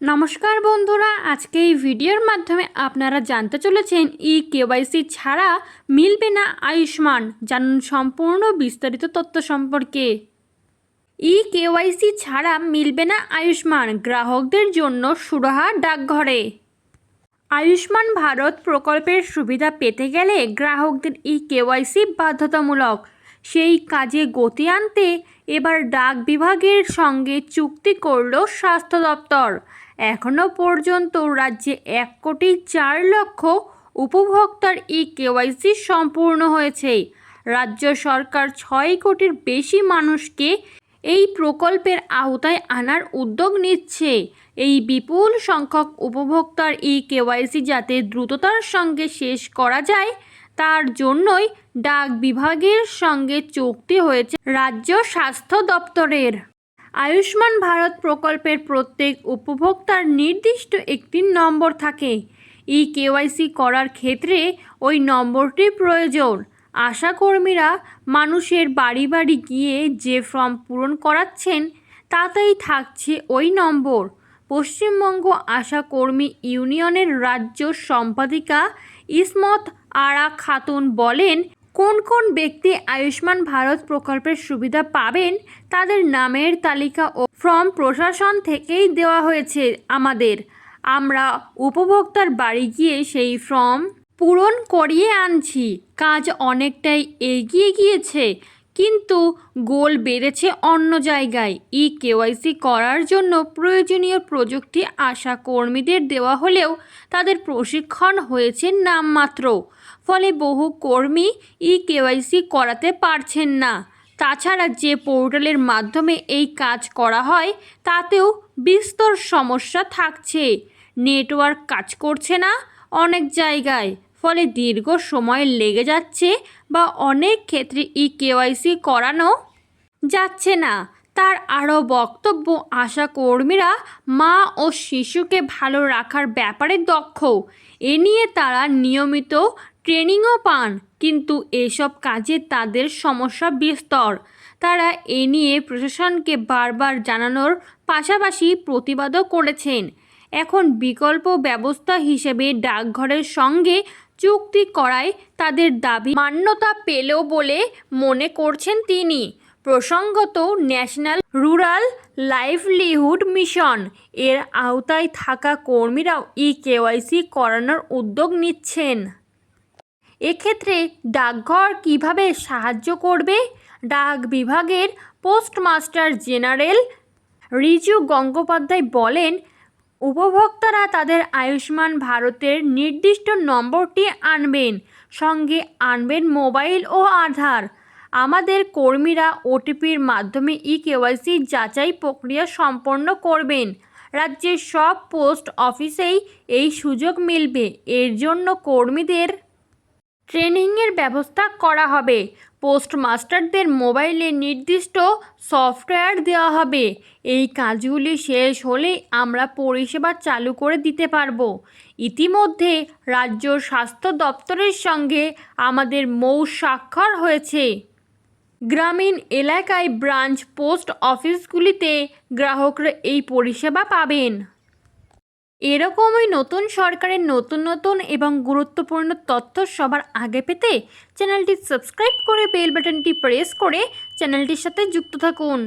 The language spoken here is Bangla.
নমস্কার বন্ধুরা, আজকে এই ভিডিওর মাধ্যমে আপনারা জানতে চলেছেন কেওয়াইসি ছাড়া মিলবে না আয়ুষ্মান। জানুন সম্পূর্ণ বিস্তারিত তথ্য সম্পর্কে। কেওয়াইসি ছাড়া মিলবে না আয়ুষ্মান, গ্রাহকদের জন্য সুরাহা ডাকঘরে। আয়ুষ্মান ভারত প্রকল্পের সুবিধা পেতে গেলে গ্রাহকদের কেওয়াইসি বাধ্যতামূলক। সেই কাজে গতি আনতে এবার ডাক বিভাগের সঙ্গে চুক্তি করল স্বাস্থ্য দপ্তর। এখনও পর্যন্ত রাজ্যে 1,04,00,000 উপভোক্তার কেওয়াইসি সম্পূর্ণ হয়েছে। রাজ্য সরকার 6 কোটির বেশি মানুষকে এই প্রকল্পের আওতায় আনার উদ্যোগ নিচ্ছে। এই বিপুল সংখ্যক উপভোক্তার কেওয়াইসি যাতে দ্রুততার সঙ্গে শেষ করা যায়, তার জন্যই ডাক বিভাগের সঙ্গে চুক্তি হয়েছে রাজ্য স্বাস্থ্য দপ্তরের। আয়ুষ্মান ভারত প্রকল্পের প্রত্যেক উপভোক্তার নির্দিষ্ট একটি নম্বর থাকে। কেওয়াইসি করার ক্ষেত্রে ওই নম্বরটি প্রয়োজন। আশাকর্মীরা মানুষের বাড়ি বাড়ি গিয়ে যে ফর্ম পূরণ করাচ্ছেন তাতেই থাকছে ওই নম্বর। পশ্চিমবঙ্গ আশা কর্মী ইউনিয়নের রাজ্য সম্পাদিকা ইসমত আরা খাতুন বলেন, কোন কোন ব্যক্তি আয়ুষ্মান ভারত প্রকল্পের সুবিধা পাবেন তাদের নামের তালিকা ও ফর্ম প্রশাসন থেকেই দেওয়া হয়েছে আমাদের। আমরা উপভোক্তার বাড়ি গিয়ে সেই ফর্ম পূরণ করিয়ে আনছি। কাজ অনেকটাই এগিয়ে গিয়েছে, কিন্তু গোল বেড়েছে অন্য জায়গায়। কেওয়াইসি করার জন্য প্রয়োজনীয় প্রযুক্তি আশা কর্মীদের দেওয়া হলেও তাদের প্রশিক্ষণ হয়েছে নামমাত্র। ফলে বহু কর্মী কেওয়াইসি করাতে পারছেন না। তাছাড়া যে পোর্টালের মাধ্যমে এই কাজ করা হয় তাতেও বিস্তর সমস্যা থাকছে। নেটওয়ার্ক কাজ করছে না অনেক জায়গায়, ফলে দীর্ঘ সময় লেগে যাচ্ছে বা অনেক ক্ষেত্রে কেওয়াইসি করানো যাচ্ছে না। তার আরও বক্তব্য, আশা কর্মীরা মা ও শিশুকে ভালো রাখার ব্যাপারে দক্ষ। এ নিয়ে তারা নিয়মিত ট্রেনিংও পান, কিন্তু এসব কাজে তাদের সমস্যা বিস্তর। তারা এ নিয়ে প্রশাসনকে বারবার জানানোর পাশাপাশি প্রতিবাদও করেছেন। এখন বিকল্প ব্যবস্থা হিসেবে ডাকঘরের সঙ্গে চুক্তি করায় তাদের দাবি মান্যতা পেল বলে মনে করছেন তিনি। প্রসঙ্গত, ন্যাশনাল রুরাল লাইভলিহুড মিশন এর আওতায় থাকা কর্মীরাও কেওয়াইসি করানোর উদ্যোগ নিচ্ছেন। এক্ষেত্রে ডাকঘর কিভাবে সাহায্য করবে? ডাক বিভাগের পোস্টমাস্টার জেনারেল রিজু গঙ্গোপাধ্যায় বলেন, উপভোক্তারা তাদের আয়ুষ্মান ভারতের নির্দিষ্ট নম্বরটি আনবেন, সঙ্গে আনবেন মোবাইল ও আধার। আমাদের কর্মীরা ওটিপির মাধ্যমে কেওয়াইসি যাচাই প্রক্রিয়া সম্পন্ন করবেন। রাজ্যের সব পোস্ট অফিসেই এই সুযোগ মিলবে। এর জন্য কর্মীদের ট্রেনিংয়ের ব্যবস্থা করা হবে। পোস্টমাস্টারদের মোবাইলে নির্দিষ্ট সফটওয়্যার দেওয়া হবে। এই কাজগুলি শেষ হলেই আমরা পরিষেবা চালু করে দিতে পারব। ইতিমধ্যে রাজ্য স্বাস্থ্য দপ্তরের সঙ্গে আমাদের স্বাক্ষর হয়েছে। গ্রামীণ এলাকায় ব্রাঞ্চ পোস্ট অফিসগুলিতে গ্রাহকরা এই পরিষেবা পাবেন। এরকমই নতুন সরকারের নতুন এবং গুরুত্বপূর্ণ তথ্য সবার আগে পেতে চ্যানেলটি সাবস্ক্রাইব করে বেল বাটনটি প্রেস করে চ্যানেলটির সাথে যুক্ত থাকুন।